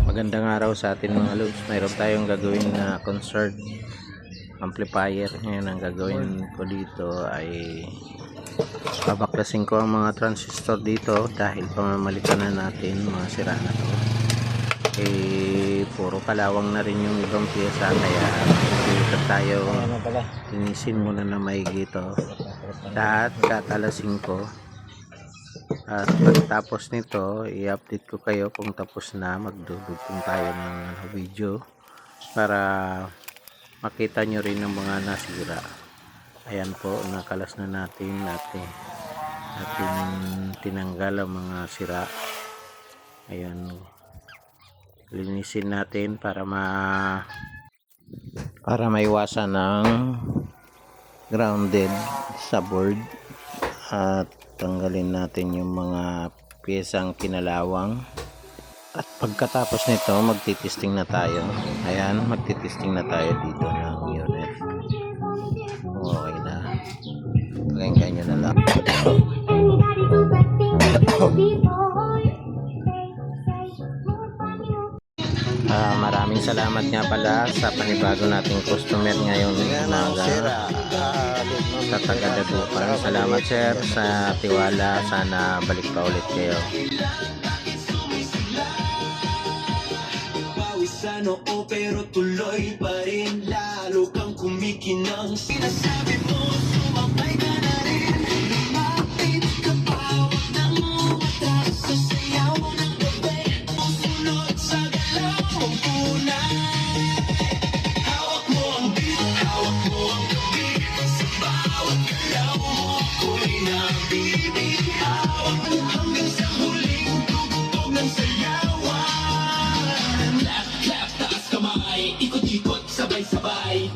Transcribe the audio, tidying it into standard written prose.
Magandang araw sa atin mga lods. Mayroon tayong gagawin na concert amplifier. Ngayon ang gagawin ko dito ay babaklasin ko ang mga transistor dito dahil pamamalikan na natin mga sira na to. Puro kalawang na rin yung ibang pyesa, kaya dito tayo linisin muna na maigi ito. Lahat kakalasin ko. At pagtapos nito, i-update ko kayo kung tapos na. Magdudugtong tayo ng video para makita nyo rin ang mga nasira. Ayan po, nakalas na natin tinanggal ang mga sira. Ayan, linisin natin para maiwasan ng grounded sa board, at tanggalin natin yung mga piyesang kinalawang. At pagkatapos nito, magtitesting na tayo. Ayan, magtitesting na tayo dito ng unit. Okay na, pakinggan nyo na lang. Maraming salamat nga pala sa panibago nating customer ngayong umaga sa Taga-Dagupan. Salamat sir sa tiwala. Sana balik pa ulit kayo. Pawisan oo pero tuloy pa rin, lalo kang kumikinang. Sinasabi mo sumabay ka na rin, lumapit ka pa, huwag nang umatras sa sayaw ng gabi, susunod sa galaw ang kulay. Hawak mo ang beat, hawak mo ang gabi, sa bawat galaw mo ako'y nabibihaw, hanggang sa huling tugtog ng sayawan. Clap, clap, taas kamay, ikot-ikot, sabay-sabay.